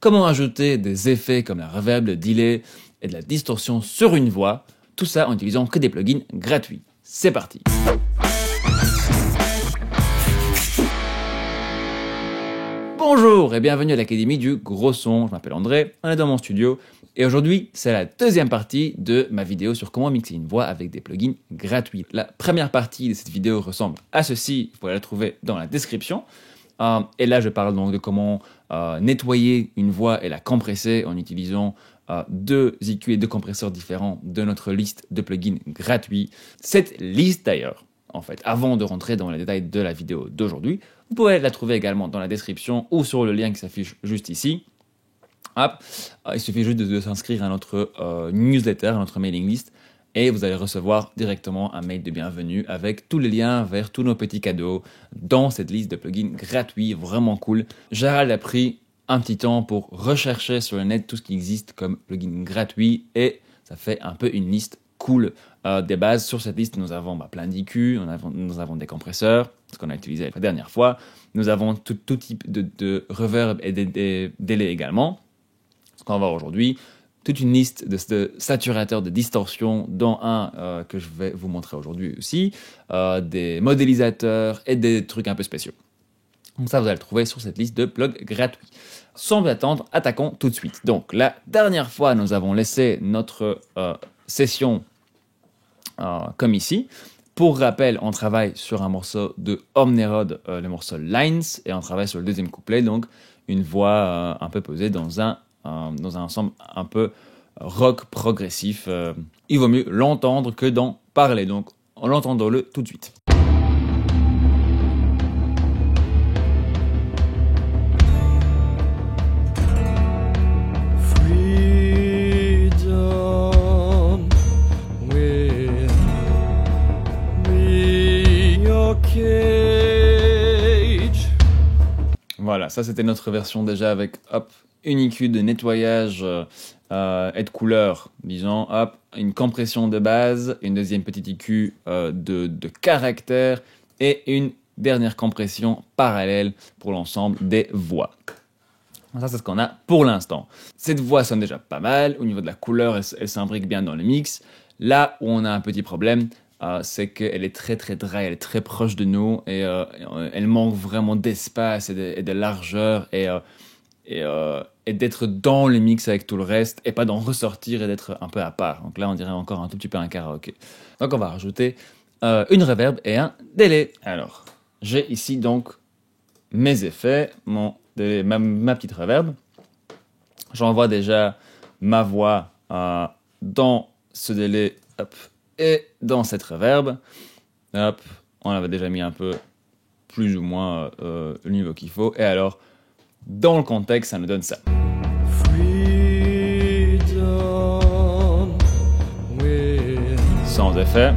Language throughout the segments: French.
comment ajouter des effets comme la reverb, le delay et de la distorsion sur une voix, tout ça en utilisant que des plugins gratuits. C'est parti! Bonjour et bienvenue à l'Académie du Gros Son, je m'appelle André, on est dans mon studio et aujourd'hui c'est la deuxième partie de ma vidéo sur comment mixer une voix avec des plugins gratuits. La première partie de cette vidéo ressemble à ceci, vous pouvez la trouver dans la description. Et là je parle donc de comment nettoyer une voix et la compresser en utilisant deux EQ et deux compresseurs différents de notre liste de plugins gratuits. Cette liste d'ailleurs, en fait, avant de rentrer dans les détails de la vidéo d'aujourd'hui, vous pouvez la trouver également dans la description ou sur le lien qui s'affiche juste ici. Hop. Il suffit juste de s'inscrire à notre newsletter, à notre mailing list, et vous allez recevoir directement un mail de bienvenue avec tous les liens vers tous nos petits cadeaux dans cette liste de plugins gratuits, vraiment cool. Gérald a pris un petit temps pour rechercher sur le net tout ce qui existe comme plugins gratuits et ça fait un peu une liste cool des bases. Sur cette liste, nous avons plein d'EQ, nous avons des compresseurs, ce qu'on a utilisé la dernière fois. Nous avons tout type de reverb et des délais également. Ce qu'on va voir aujourd'hui, toute une liste de saturateurs de distorsion, dont un que je vais vous montrer aujourd'hui aussi, des modélisateurs et des trucs un peu spéciaux. Donc ça, vous allez le trouver sur cette liste de plugs gratuits. Sans plus attendre, attaquons tout de suite. Donc la dernière fois, nous avons laissé notre session comme ici. Pour rappel, on travaille sur un morceau de Omnerod, le morceau Lines, et on travaille sur le deuxième couplet, donc une voix un peu posée dans un ensemble un peu rock progressif. Il vaut mieux l'entendre que d'en parler, donc l'entendons-le tout de suite. Voilà, ça c'était notre version déjà avec hop, une EQ de nettoyage et de couleur, disons, hop, une compression de base, une deuxième petite EQ de caractère et une dernière compression parallèle pour l'ensemble des voix. Ça c'est ce qu'on a pour l'instant. Cette voix sonne déjà pas mal, au niveau de la couleur elle s'imbrique bien dans le mix. Là où on a un petit problème, c'est qu'elle est très très dry, elle est très proche de nous et elle manque vraiment d'espace et de largeur et d'être dans le mix avec tout le reste et pas d'en ressortir et d'être un peu à part. Donc là on dirait encore un tout petit peu un karaoké. Donc on va rajouter une reverb et un délai. Alors j'ai ici donc mes effets, ma petite reverb. J'envoie déjà ma voix dans ce délai, hop, et dans cette reverb, hop, on avait déjà mis un peu plus ou moins le niveau qu'il faut. Et alors, dans le contexte, ça nous donne ça. Sans effet.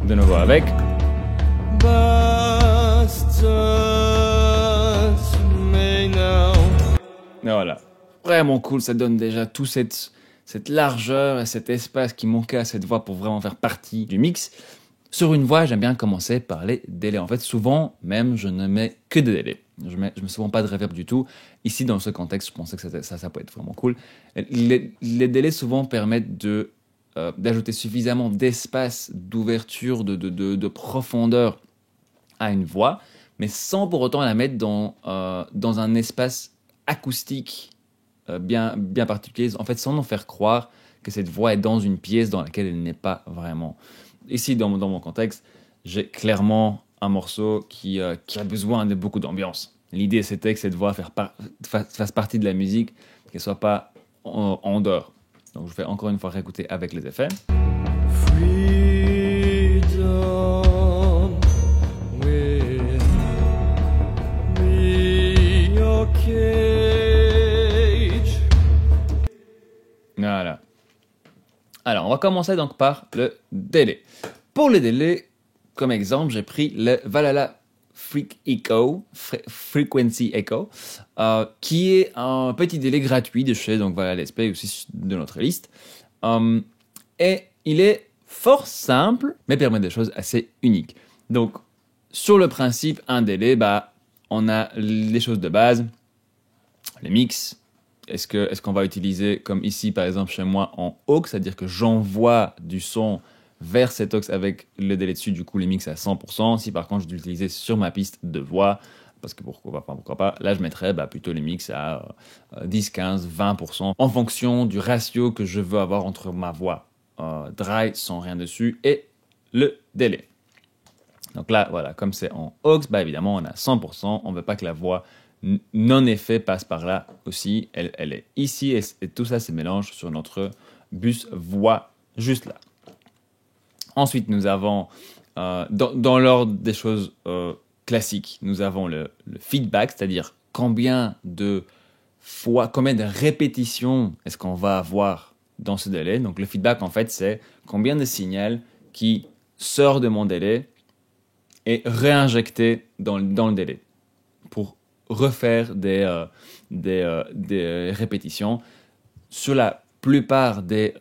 De nouveau avec. Et voilà. Vraiment cool, ça donne déjà tout cette largeur et cet espace qui manquait à cette voix pour vraiment faire partie du mix. Sur une voix, j'aime bien commencer par les délais. En fait, souvent, même, je ne mets que des délais. Je mets souvent pas de reverb du tout. Ici, dans ce contexte, je pensais que ça peut être vraiment cool. Les délais, souvent, permettent d'ajouter suffisamment d'espace, d'ouverture, de profondeur à une voix, mais sans pour autant la mettre dans un espace acoustique bien particulier, en fait sans nous faire croire que cette voix est dans une pièce dans laquelle elle n'est pas vraiment. Ici, dans mon contexte, j'ai clairement un morceau qui a besoin de beaucoup d'ambiance. L'idée, c'était que cette voix fasse partie de la musique, qu'elle ne soit pas en dehors. Donc je vais encore une fois réécouter avec les effets. Voilà. Alors, on va commencer donc par le délai. Pour le délai, comme exemple, j'ai pris le Valhalla Frequency Echo, qui est un petit délai gratuit de chez donc Valhalla SP aussi de notre liste. Et il est fort simple, mais permet des choses assez uniques. Donc, sur le principe, un délai, on a les choses de base, les mix. Est-ce qu'on va utiliser, comme ici par exemple chez moi, en aux, c'est-à-dire que j'envoie du son vers cet aux avec le délai dessus, du coup les mix à 100%. Si par contre je l'utilisais sur ma piste de voix, parce que pourquoi pas, là je mettrais plutôt les mix à 10, 15, 20% en fonction du ratio que je veux avoir entre ma voix dry sans rien dessus et le délai. Donc là, voilà, comme c'est en aux, évidemment on a 100%, on ne veut pas que la voix non-effet passe par là aussi, elle est ici et tout ça se mélange sur notre bus voix juste là. Ensuite, nous avons, dans l'ordre des choses classiques, nous avons le feedback, c'est-à-dire combien de fois, combien de répétitions est-ce qu'on va avoir dans ce délai. Donc le feedback, en fait, c'est combien de signal qui sort de mon délai et réinjecté dans le délai pour refaire des répétitions. Sur la plupart des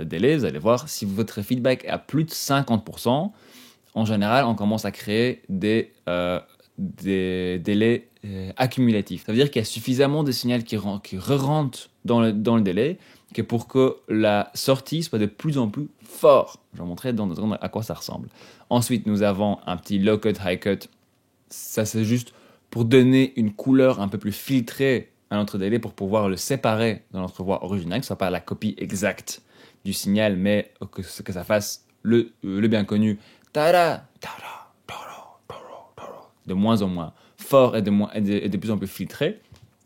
délais, vous allez voir, si votre feedback est à plus de 50%, en général, on commence à créer des délais accumulatifs. Ça veut dire qu'il y a suffisamment de signal qui re-rentre dans le délai que pour que la sortie soit de plus en plus fort. Je vais vous montrer dans 2 secondes à quoi ça ressemble. Ensuite, nous avons un petit low cut, high cut. Ça, c'est juste pour donner une couleur un peu plus filtrée à notre délai pour pouvoir le séparer dans notre voix originale, que ce soit pas la copie exacte du signal, mais que ça fasse le bien connu tada, tada, tada, tada, tada, de moins en moins fort et de plus en plus filtré.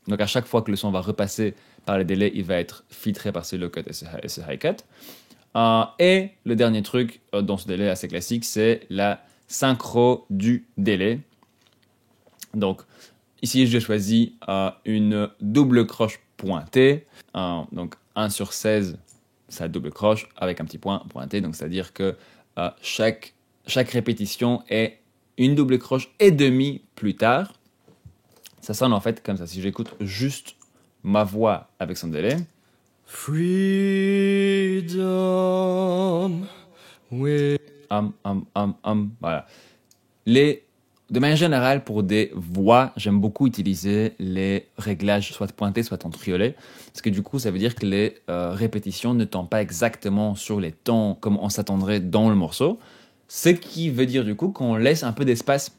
Donc à chaque fois que le son va repasser par le délai, il va être filtré par ce low cut et ce high cut. Et le dernier truc dans ce délai assez classique, c'est la synchro du délai. Donc, ici, j'ai choisi une double croche pointée. Donc, 1 sur 16, ça double croche avec un petit point pointé. Donc, c'est-à-dire que chaque répétition est une double croche et demie plus tard. Ça sonne en fait comme ça. Si j'écoute juste ma voix avec son délai. Freedom. With... Voilà. De manière générale, pour des voix, j'aime beaucoup utiliser les réglages soit pointés, soit en triolet. Parce que du coup, ça veut dire que les répétitions ne tombent pas exactement sur les tons comme on s'attendrait dans le morceau. Ce qui veut dire du coup qu'on laisse un peu d'espace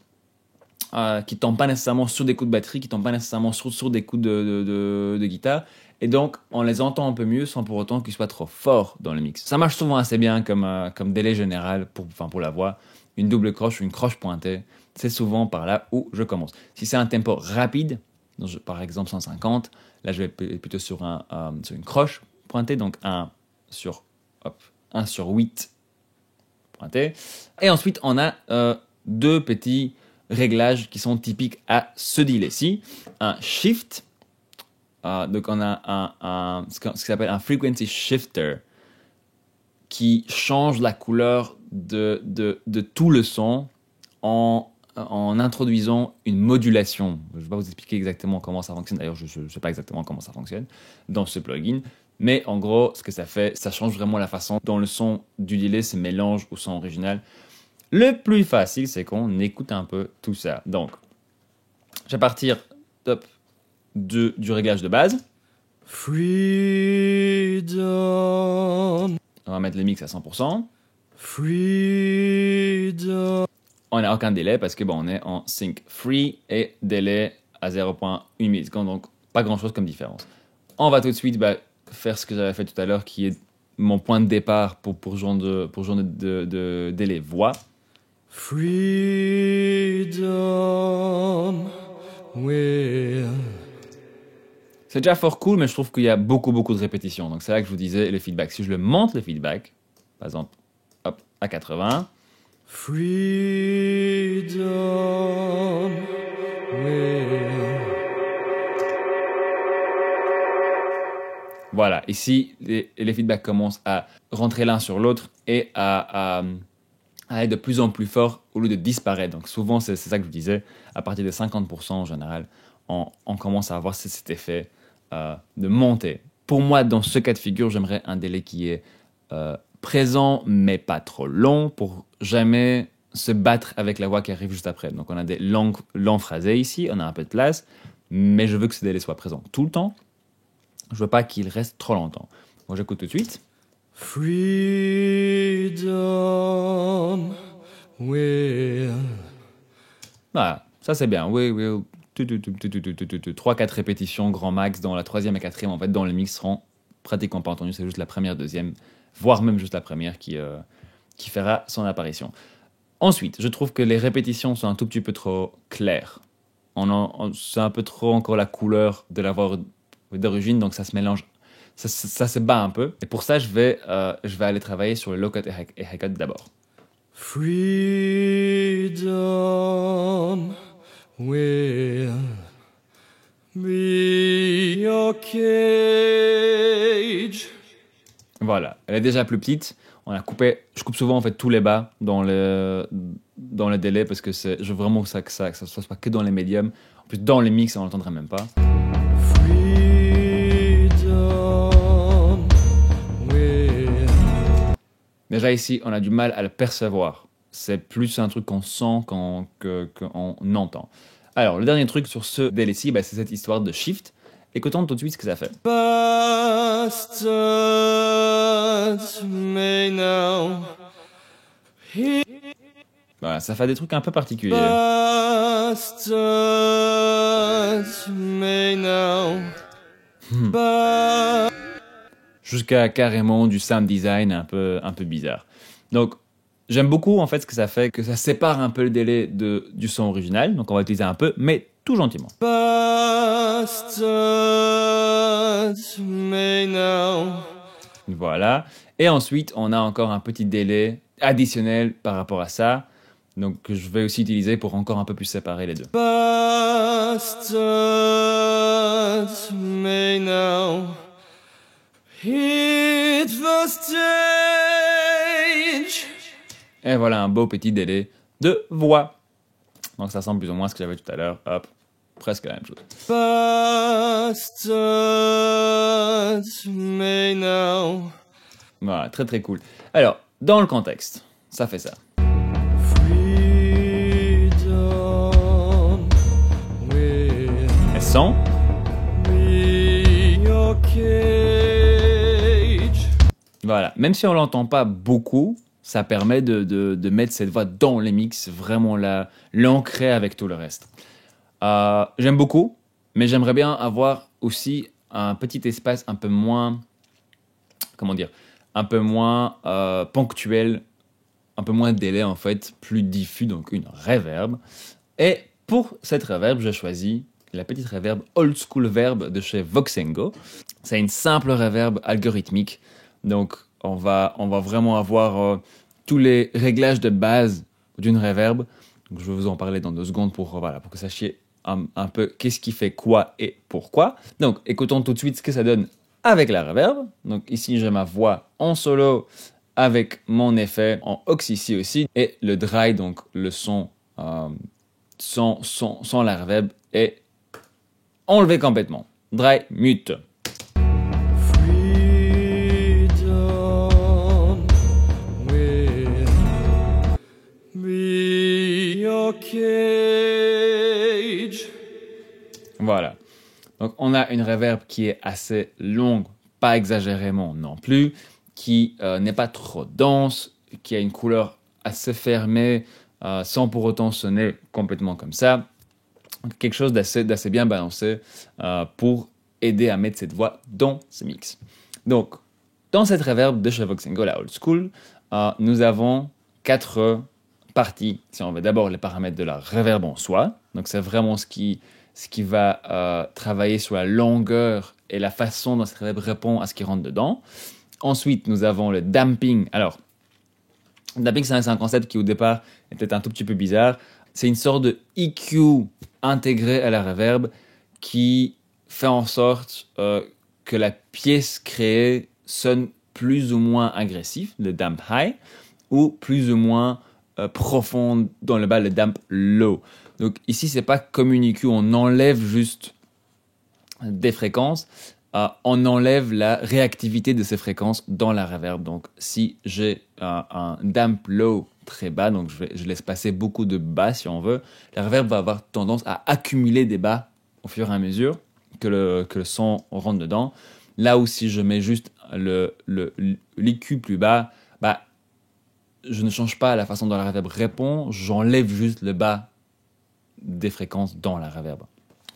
qui ne tombent pas nécessairement sur des coups de batterie, qui ne tombent pas nécessairement sur des coups de guitare. Et donc, on les entend un peu mieux sans pour autant qu'ils soient trop forts dans le mix. Ça marche souvent assez bien comme délai général pour la voix. Une double croche ou une croche pointée, c'est souvent par là où je commence. Si c'est un tempo rapide, donc par exemple 150, là je vais plutôt sur une croche pointée, donc 1 sur 8 pointé. Et ensuite, on a 2 petits réglages qui sont typiques à ce delay-ci. Un shift, donc on a ce qui s'appelle un frequency shifter qui change la couleur de tout le son en introduisant une modulation. Je ne vais pas vous expliquer exactement comment ça fonctionne. D'ailleurs, je ne sais pas exactement comment ça fonctionne dans ce plugin. Mais en gros, ce que ça fait, ça change vraiment la façon dont le son du delay se mélange au son original. Le plus facile, c'est qu'on écoute un peu tout ça. Donc, je vais partir du réglage de base. Freedom. On va mettre le mix à 100%. Freedom. On n'a aucun délai parce que on est en sync free et délai à 0.1 milliseconde, donc pas grand chose comme différence. On va tout de suite faire ce que j'avais fait tout à l'heure, qui est mon point de départ pour ce genre de délai voix. Freedom will. C'est déjà fort cool, mais je trouve qu'il y a beaucoup de répétitions. Donc c'est là que je vous disais le feedback. Si je le monte le feedback, par exemple, à 80. Freedom will. Voilà, ici, les feedbacks commencent à rentrer l'un sur l'autre et à être de plus en plus fort au lieu de disparaître. Donc souvent, c'est ça que je vous disais, à partir de 50% en général, on commence à avoir cet effet de montée. Pour moi, dans ce cas de figure, j'aimerais un délai qui est présent, mais pas trop long, pour jamais se battre avec la voix qui arrive juste après. Donc on a des longs phrasés ici, on a un peu de place, mais je veux que ce délai soit présent tout le temps. Je veux pas qu'il reste trop longtemps. Moi j'écoute tout de suite. Freedom will. Voilà, ça c'est bien. We will. 3-4 répétitions, grand max, dans la troisième et quatrième, en fait, dans le mix seront pratiquement pas entendus. C'est juste la première, deuxième, voire même juste la première qui fera son apparition. Ensuite, je trouve que les répétitions sont un tout petit peu trop claires. C'est un peu trop encore la couleur de la voix d'origine, donc ça se mélange, ça se bat un peu. Et pour ça, je vais aller travailler sur le low cut et high cut d'abord. Freedom will be your cage. Voilà, elle est déjà plus petite. Je coupe souvent en fait tous les bas dans le délai parce que je veux vraiment que ça soit pas que dans les médiums. En plus, dans les mix, on l'entendrait même pas. Déjà ici, on a du mal à le percevoir. C'est plus un truc qu'on sent qu'on entend. Alors, le dernier truc sur ce délai-ci, c'est cette histoire de shift. Écoutons tout de suite ce que ça fait. Bastards may now. Voilà, ça fait des trucs un peu particuliers. Bastards may now. Jusqu'à carrément du sound design un peu bizarre. Donc, j'aime beaucoup en fait ce que ça fait, que ça sépare un peu le délai du son original. Donc, on va utiliser un peu, mais tout gentiment. Voilà. Et ensuite, on a encore un petit délai additionnel par rapport à ça. Donc, que je vais aussi utiliser pour encore un peu plus séparer les deux. Bastards may now hit the stage. Et voilà un beau petit délai de voix. Donc, ça ressemble plus ou moins à ce que j'avais tout à l'heure. Hop, presque la même chose. Bastards may now. Voilà, très très cool. Alors, dans le contexte, ça fait ça. Et son. Voilà, même si on l'entend pas beaucoup, ça permet de mettre cette voix dans les mix, vraiment l'ancrer avec tout le reste. J'aime beaucoup, mais j'aimerais bien avoir aussi un petit espace un peu moins, comment dire, un peu moins ponctuel, un peu moins de délai en fait, plus diffus, donc une reverb. Et pour cette reverb, j'ai choisi la petite reverb Old School Verb de chez Voxengo. C'est une simple reverb algorithmique, donc on va vraiment avoir tous les réglages de base d'une reverb. Donc, je vais vous en parler dans 2 secondes pour que vous sachiez un peu qu'est-ce qui fait quoi et pourquoi. Donc, écoutons tout de suite ce que ça donne avec la reverb. Donc, ici, j'ai ma voix en solo avec mon effet en aux ici aussi. Et le dry, donc le son sans la reverb, est enlevé complètement. Dry, mute. Voilà. Donc, on a une reverb qui est assez longue, pas exagérément non plus, qui n'est pas trop dense, qui a une couleur assez fermée, sans pour autant sonner complètement comme ça. Quelque chose d'assez bien balancé pour aider à mettre cette voix dans ce mix. Donc, dans cette reverb de chez Voxengo, la Old School, nous avons 4 parties. Si on veut d'abord les paramètres de la reverb en soi, donc c'est vraiment ce qui va travailler sur la longueur et la façon dont cette reverb répond à ce qui rentre dedans. Ensuite, nous avons le damping. Alors, le damping, c'est un concept qui au départ était un tout petit peu bizarre. C'est une sorte de EQ intégré à la reverb qui fait en sorte que la pièce créée sonne plus ou moins agressif, le damp high, ou plus ou moins profonde dans le bas, le damp low. Donc ici, c'est pas comme une EQ, on enlève juste des fréquences, on enlève la réactivité de ces fréquences dans la reverb. Donc si j'ai un damp low très bas, donc je laisse passer beaucoup de bas si on veut. La reverb va avoir tendance à accumuler des bas au fur et à mesure que le son rentre dedans. Là où si je mets juste l'EQ plus bas, bah, je ne change pas la façon dont la reverb répond, j'enlève juste le bas des fréquences dans la reverb.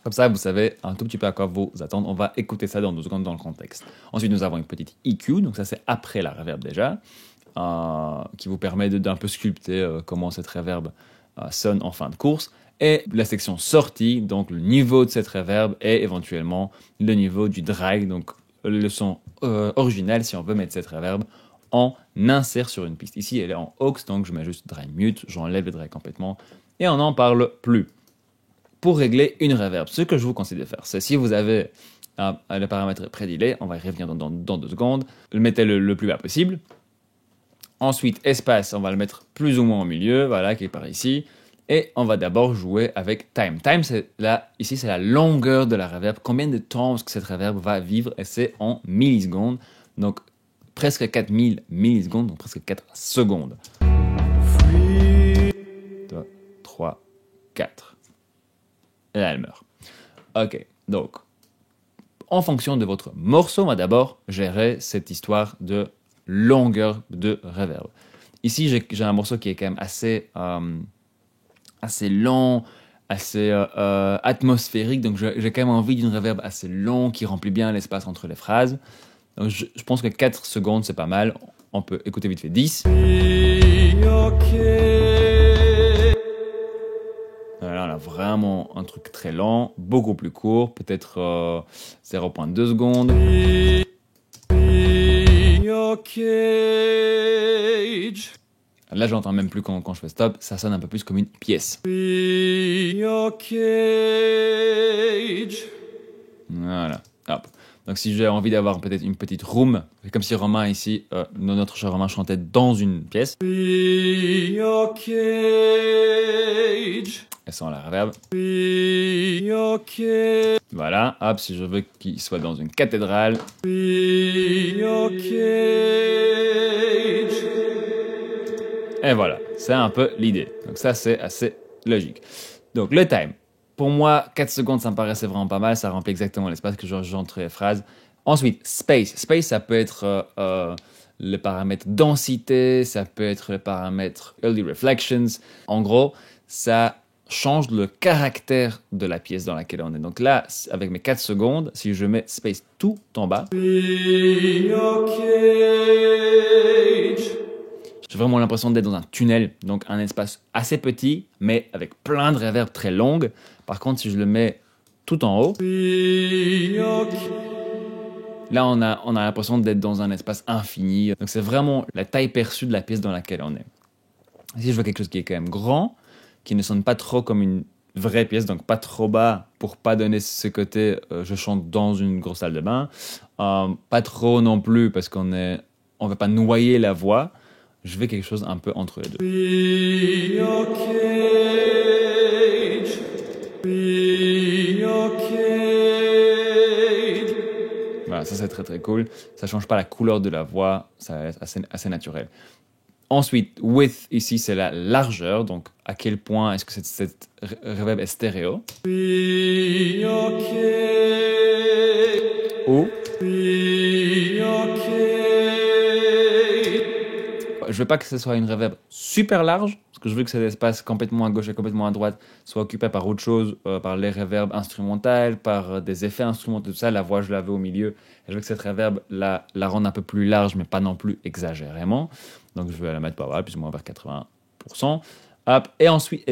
Comme ça, vous savez un tout petit peu à quoi vous attendre. On va écouter ça dans 2 secondes dans le contexte. Ensuite, nous avons une petite EQ, donc ça c'est après la reverb déjà, qui vous permet d'un peu sculpter comment cette reverb sonne en fin de course. Et la section sortie, donc le niveau de cette reverb et éventuellement le niveau du drag, donc le son original si on veut mettre cette reverb en insert sur une piste. Ici, elle est en aux, donc je mets juste drag mute, j'enlève le drag complètement et on n'en parle plus. Pour régler une reverb, ce que je vous conseille de faire, c'est si vous avez le paramètre pré-delay, on va y revenir dans 2 secondes, mettez le plus bas possible. Ensuite, espace, on va le mettre plus ou moins au milieu, voilà, qui est par ici. Et on va d'abord jouer avec time. Time, ici, c'est la longueur de la reverb. Combien de temps est-ce que cette reverb va vivre? Et c'est en millisecondes. Donc, presque 4000 millisecondes, donc presque 4 secondes. 2, 3, 4. Et là, elle meurt. Ok, donc, en fonction de votre morceau, on va d'abord gérer cette histoire de longueur de reverb. Ici, j'ai un morceau qui est quand même assez lent, assez atmosphérique, donc j'ai quand même envie d'une reverb assez longue qui remplit bien l'espace entre les phrases. Donc je pense que 4 secondes, c'est pas mal. On peut écouter vite fait 10. Là, on a vraiment un truc très lent, beaucoup plus court, peut-être 0,2 secondes. Là, j'entends même plus quand je fais stop, ça sonne un peu plus comme une pièce. Voilà, hop. Donc si j'ai envie d'avoir peut-être une petite room, c'est comme si Romain ici, notre cher Romain chantait dans une pièce. Et sans la reverb. Voilà, hop, si je veux qu'il soit dans une cathédrale. Et voilà, c'est un peu l'idée. Donc ça, c'est assez logique. Donc le time. Pour moi, 4 secondes, ça me paraissait vraiment pas mal. Ça remplit exactement l'espace que j'entre les phrases. Ensuite, space. Space, ça peut être le paramètre densité, ça peut être le paramètre early reflections. En gros, ça change le caractère de la pièce dans laquelle on est. Donc là, avec mes 4 secondes, si je mets space tout en bas, j'ai vraiment l'impression d'être dans un tunnel, donc un espace assez petit, mais avec plein de reverb très longues. Par contre, si je le mets tout en haut, là, on a l'impression d'être dans un espace infini. Donc c'est vraiment la taille perçue de la pièce dans laquelle on est. Ici, je veux quelque chose qui est quand même grand, qui ne sonne pas trop comme une vraie pièce, donc pas trop bas pour pas donner ce côté je chante dans une grosse salle de bain. Pas trop non plus parce qu'on veut pas noyer la voix. Je veux quelque chose un peu entre les deux. Voilà, ça c'est très très cool. Ça change pas la couleur de la voix, ça est assez naturel. Ensuite, width, ici c'est la largeur, donc à quel point est-ce que cette reverb est stéréo. Ou je veux pas que ce soit une reverb super large, parce que je veux que cet espace complètement à gauche et complètement à droite soit occupé par autre chose, par les reverbs instrumentales, par des effets instrumentaux, tout ça. La voix, je la veux au milieu. Et je veux que cette reverb la rende un peu plus large, mais pas non plus exagérément. Donc je vais la mettre par là, plus ou moins vers 80%. Hop. Et ensuite,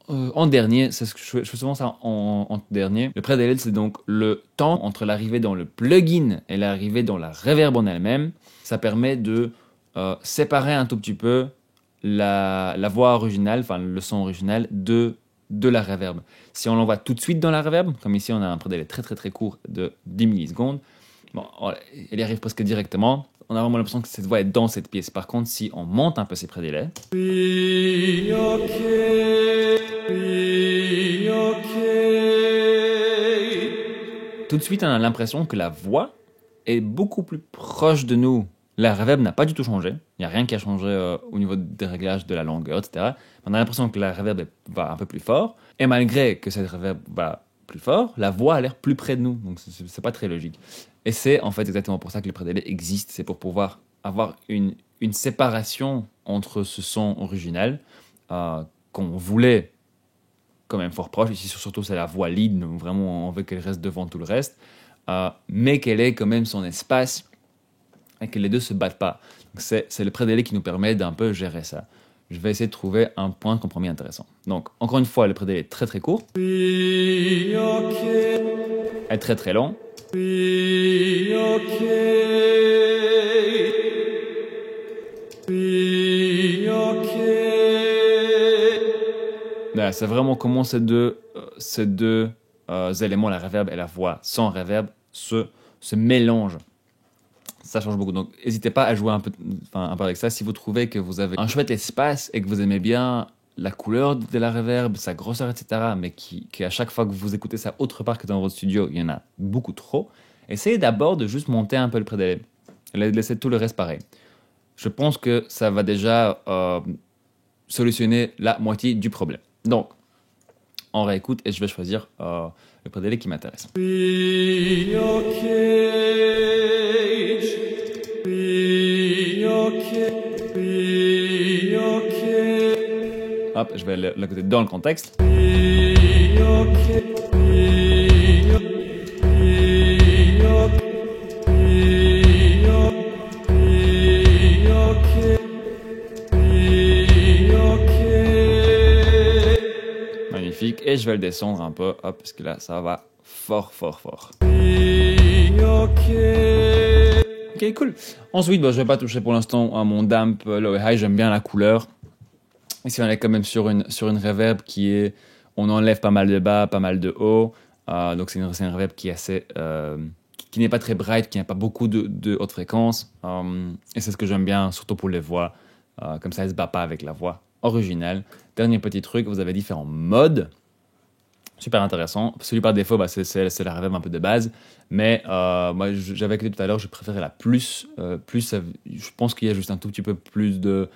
en dernier, c'est ce que je fais souvent ça en dernier. Le pré-delay, c'est donc le temps entre l'arrivée dans le plugin et l'arrivée dans la reverb en elle-même. Ça permet de séparer un tout petit peu la voix originale, enfin le son original de la reverb. Si on l'envoie tout de suite dans la reverb, comme ici on a un pré-delay très très très court de 10 millisecondes, bon, elle y arrive presque directement. On a vraiment l'impression que cette voix est dans cette pièce. Par contre, si on monte un peu ces pré-délais, tout de suite on a l'impression que la voix est beaucoup plus proche de nous la reverb n'a pas du tout changé. Il n'y a rien qui a changé au niveau des réglages de la longueur, etc. On a l'impression que la reverb va un peu plus fort. Et malgré que cette reverb va plus fort, la voix a l'air plus près de nous. Donc, c'est pas très logique. Et c'est en fait exactement pour ça que les pré-délais existent. C'est pour pouvoir avoir une séparation entre ce son original qu'on voulait quand même fort proche. Ici, surtout, c'est la voix lead. Donc vraiment, on veut qu'elle reste devant tout le reste. Mais qu'elle ait quand même son espace et que les deux ne se battent pas. C'est le pré-délai qui nous permet d'un peu gérer ça. Je vais essayer de trouver un point de compromis intéressant. Donc, encore une fois, le pré-délai est très très court. Est très très long. Voilà, c'est vraiment comment ces deux éléments, la reverb et la voix sans reverb, se mélangent. Ça change beaucoup. Donc, n'hésitez pas à jouer un peu avec ça. Si vous trouvez que vous avez un chouette espace et que vous aimez bien la couleur de la reverb, sa grosseur, etc., mais qu'à chaque fois que vous écoutez ça autre part que dans votre studio, il y en a beaucoup trop, essayez d'abord de juste monter un peu le pré-délai. Laissez tout le reste pareil. Je pense que ça va déjà solutionner la moitié du problème. Donc, on réécoute et je vais choisir le pré-délai qui m'intéresse. Hop, je vais l'écouter dans le contexte. Magnifique. Et je vais le descendre un peu, hop, parce que là, ça va fort, fort, fort. Ok, cool. Ensuite, je ne vais pas toucher pour l'instant à mon damp low et high. J'aime bien la couleur. Ici, on est quand même sur une reverb qui est... On enlève pas mal de bas, pas mal de haut. Donc, c'est une reverb qui est assez... qui n'est pas très bright, qui n'a pas beaucoup de haute fréquence. Et c'est ce que j'aime bien, surtout pour les voix. Comme ça, elle ne se bat pas avec la voix originale. Dernier petit truc, vous avez différents modes. Super intéressant. Celui par défaut, c'est la reverb un peu de base. Mais moi, j'avais écouté tout à l'heure, je préférais la plus. Je pense qu'il y a juste un tout petit peu plus de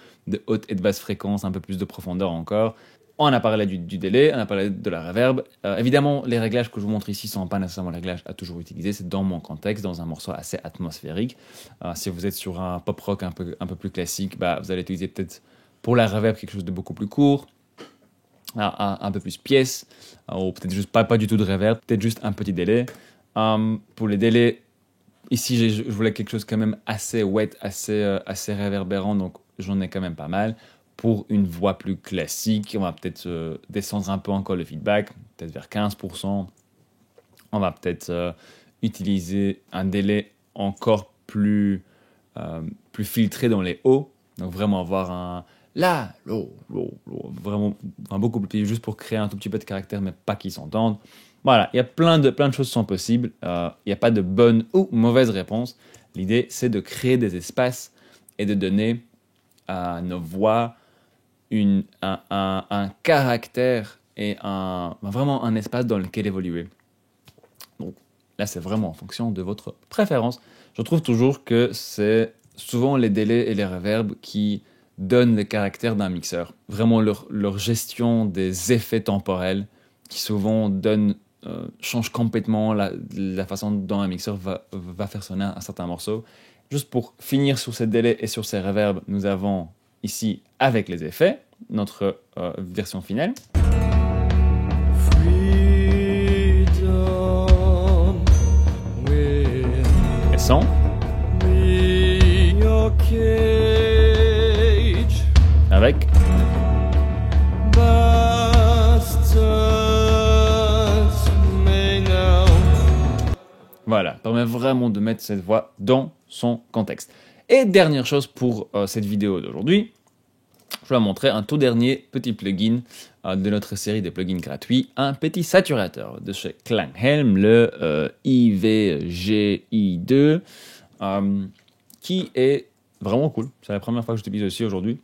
haute et de basse fréquence, un peu plus de profondeur encore. On a parlé du délai, on a parlé de la reverb. Évidemment, les réglages que je vous montre ici ne sont pas nécessairement les réglages à toujours utiliser. C'est dans mon contexte, dans un morceau assez atmosphérique. Si vous êtes sur un pop rock un peu plus classique, vous allez utiliser peut-être pour la reverb quelque chose de beaucoup plus court. Un peu plus pièce, ou peut-être juste pas du tout de reverb, peut-être juste un petit délai. Pour les délais, ici je voulais quelque chose quand même assez wet, assez réverbérant, donc j'en ai quand même pas mal. Pour une voix plus classique, on va peut-être descendre un peu encore le feedback, peut-être vers 15%. On va peut-être utiliser un délai encore plus filtré dans les hauts, donc vraiment avoir un vraiment beaucoup plus petit, juste pour créer un tout petit peu de caractère, mais pas qu'ils s'entendent. Voilà, il y a plein de choses qui sont possibles. Il n'y a pas de bonne ou mauvaise réponse. L'idée, c'est de créer des espaces et de donner à nos voix un caractère et vraiment un espace dans lequel évoluer. Donc là, c'est vraiment en fonction de votre préférence. Je trouve toujours que c'est souvent les délais et les reverbs qui donnent le caractère d'un mixeur. Vraiment leur gestion des effets temporels qui souvent change complètement la façon dont un mixeur va faire sonner un certain morceau. Juste pour finir sur ces délais et sur ces reverbs, nous avons ici, avec les effets, notre version finale. Et son. Avec voilà, permet vraiment de mettre cette voix dans son contexte. Et dernière chose pour cette vidéo d'aujourd'hui, je vais vous montrer un tout dernier petit plugin de notre série de plugins gratuits, un petit saturateur de chez Klanghelm, le IVGI2, qui est vraiment cool. C'est la première fois que je l'utilise aussi aujourd'hui.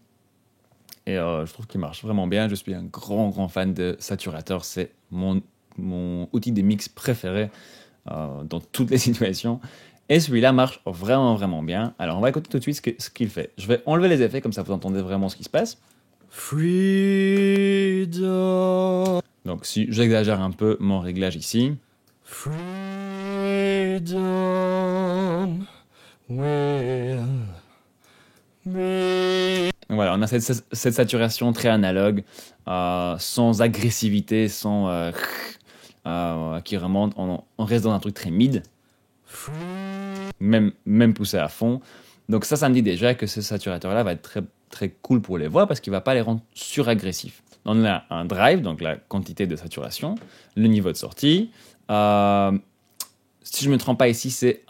Et je trouve qu'il marche vraiment bien. Je suis un grand fan de saturateur. C'est mon outil de mix préféré dans toutes les situations. Et celui-là marche vraiment, vraiment bien. Alors, on va écouter tout de suite ce qu'il fait. Je vais enlever les effets, comme ça vous entendez vraiment ce qui se passe. Freedom. Donc, si j'exagère un peu mon réglage ici. Freedom will be... Voilà, on a cette saturation très analogue, sans agressivité, sans... qui remonte, on reste dans un truc très mid. Même poussé à fond. Donc ça me dit déjà que ce saturateur-là va être très, très cool pour les voix parce qu'il ne va pas les rendre suragressifs. On a un drive, donc la quantité de saturation, le niveau de sortie. Si je ne me trompe pas ici, c'est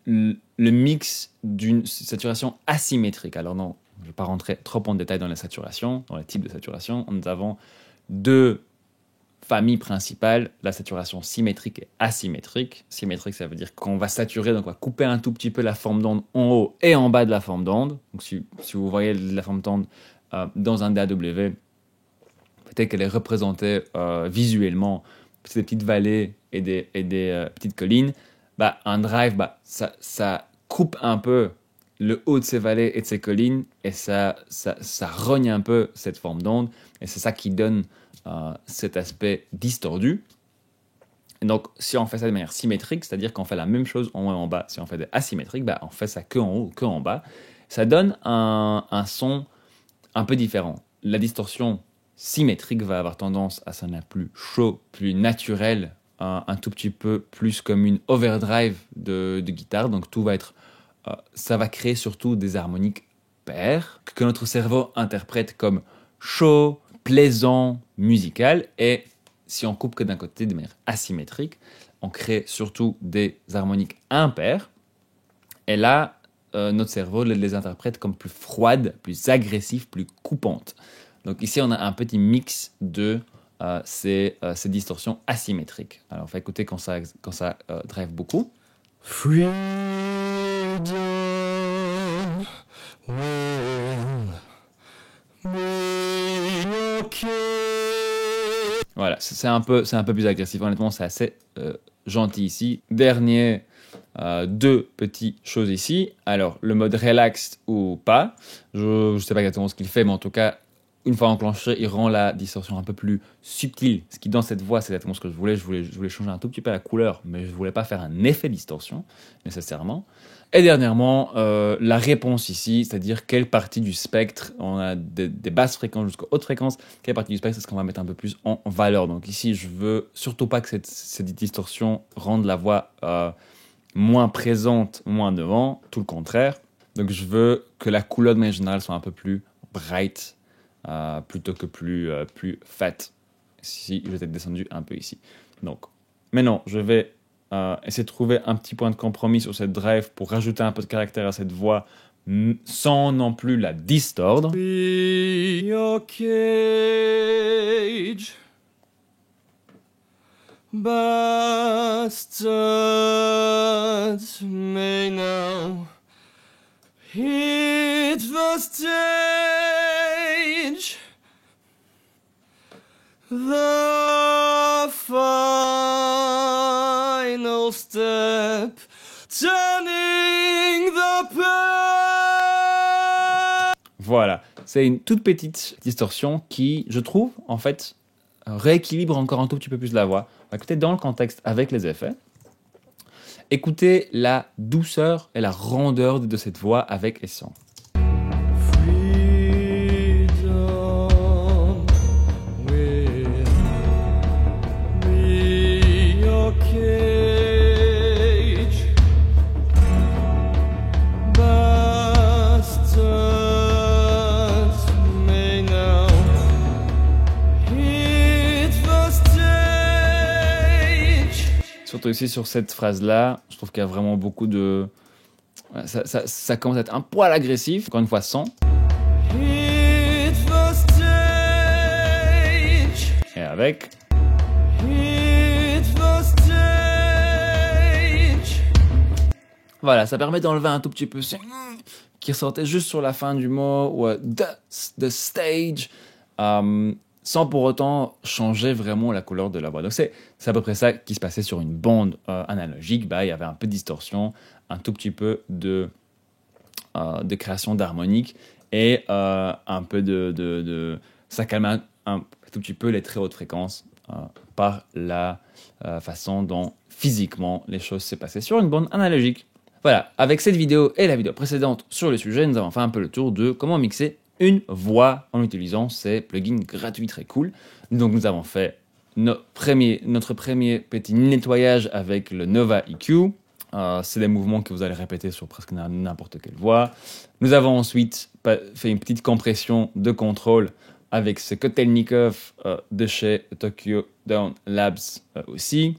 le mix d'une saturation asymétrique. Alors non, je ne vais pas rentrer trop en détail dans la saturation, dans les types de saturation. Nous avons deux familles principales, la saturation symétrique et asymétrique. Symétrique, ça veut dire qu'on va saturer, donc on va couper un tout petit peu la forme d'onde en haut et en bas de la forme d'onde. Donc si vous voyez la forme d'onde dans un DAW, peut-être qu'elle est représentée visuellement, c'est des petites vallées et des petites collines. Un drive, ça coupe un peu le haut de ces vallées et de ces collines et ça rogne un peu cette forme d'onde et c'est ça qui donne cet aspect distordu. Et donc, si on fait ça de manière symétrique, c'est-à-dire qu'on fait la même chose en haut et en bas, si on fait des asymétriques, on fait ça que en haut, que en bas, ça donne un son un peu différent. La distorsion symétrique va avoir tendance à sonner plus chaud, plus naturel, un tout petit peu plus comme une overdrive de guitare. Donc tout va être, ça va créer surtout des harmoniques paires que notre cerveau interprète comme chaud, plaisant, musical. Et si on coupe que d'un côté de manière asymétrique, on crée surtout des harmoniques impaires. Et là, notre cerveau les interprète comme plus froides, plus agressives, plus coupantes. Donc ici, on a un petit mix de ces distorsions asymétriques. Alors, on va écouter quand ça drive beaucoup. Freedom will be okay. Voilà, c'est un peu plus agressif. Honnêtement, c'est assez gentil ici. Dernier, deux petites choses ici. Alors, le mode relaxed ou pas. Je ne sais pas exactement ce qu'il fait, mais en tout cas, une fois enclenché, il rend la distorsion un peu plus subtile. Ce qui, dans cette voix, c'est exactement ce que je voulais. Je voulais changer un tout petit peu la couleur, mais je ne voulais pas faire un effet distorsion, nécessairement. Et dernièrement, la réponse ici, c'est-à-dire quelle partie du spectre, on a des basses fréquences jusqu'aux hautes fréquences, quelle partie du spectre est-ce qu'on va mettre un peu plus en valeur. Donc ici, je veux surtout pas que cette distorsion rende la voix moins présente, moins devant, tout le contraire. Donc je veux que la couleur de manière générale soit un peu plus bright, plutôt que plus fat. Si je vais être descendu un peu ici. Donc, maintenant, je vais essayer de trouver un petit point de compromis sur cette drive pour rajouter un peu de caractère à cette voix sans non plus la distordre. Be your cage, bastards may now hit the stage. The final step, turning the page. Voilà, c'est une toute petite distorsion qui, je trouve, en fait, rééquilibre encore un tout petit peu plus la voix. On va écouter dans le contexte avec les effets. Écoutez la douceur et la rondeur de cette voix avec les sons. Surtout ici sur cette phrase-là, je trouve qu'il y a vraiment beaucoup de... Ça commence à être un poil agressif, encore une fois sans. Et avec... Voilà, ça permet d'enlever un tout petit peu ce qui ressortait juste sur la fin du mot, ou the stage. sans pour autant changer vraiment la couleur de la voix. Donc c'est à peu près ça qui se passait sur une bande analogique. Il y avait un peu de distorsion, un tout petit peu de création d'harmonique et un peu ça calme un tout petit peu les très hautes fréquences par la façon dont physiquement les choses s'est passées sur une bande analogique. Voilà, avec cette vidéo et la vidéo précédente sur le sujet, nous avons fait un peu le tour de comment mixer une voix en utilisant ces plugins gratuits très cool. Donc nous avons fait notre premier petit nettoyage avec le Nova EQ. C'est des mouvements que vous allez répéter sur presque n'importe quelle voix. Nous avons ensuite fait une petite compression de contrôle avec ce Kotelnikov de chez Tokyo Down Labs aussi.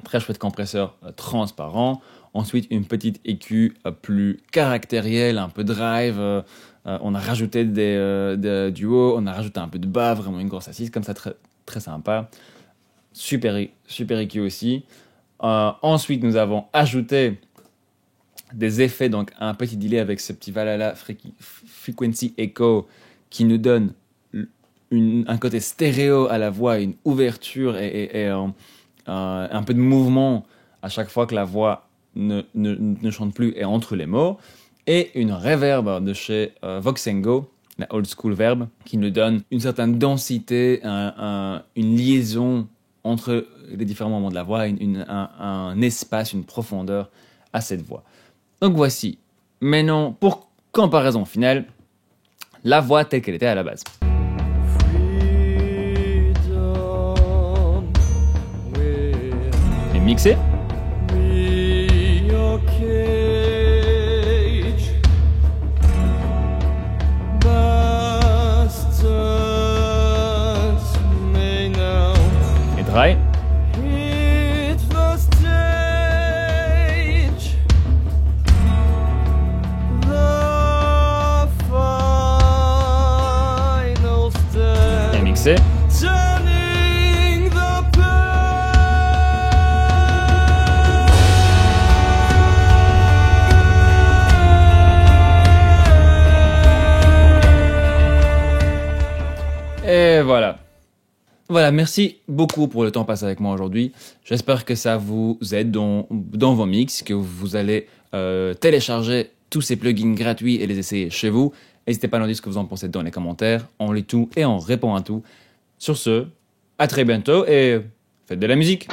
Très chouette compresseur transparent. Ensuite, une petite EQ plus caractérielle, un peu drive. On a rajouté du haut, on a rajouté un peu de bas, vraiment une grosse assise, comme ça, très, très sympa. Super EQ aussi. Ensuite, nous avons ajouté des effets, donc un petit delay avec ce petit Valhalla Frequency Echo qui nous donne un côté stéréo à la voix, une ouverture et un peu de mouvement à chaque fois que la voix ne chante plus et entre les mots, et une reverb de chez Voxengo, la old school verb, qui nous donne une certaine densité, une liaison entre les différents moments de la voix, un espace, une profondeur à cette voix. Donc voici, maintenant, pour comparaison finale, la voix telle qu'elle était à la base. Et mixé. Et dry. Et mixé. Et voilà. Voilà, merci beaucoup pour le temps passé avec moi aujourd'hui. J'espère que ça vous aide dans vos mix, que vous allez télécharger tous ces plugins gratuits et les essayer chez vous. N'hésitez pas à nous dire ce que vous en pensez dans les commentaires. On lit tout et on répond à tout. Sur ce, à très bientôt et faites de la musique.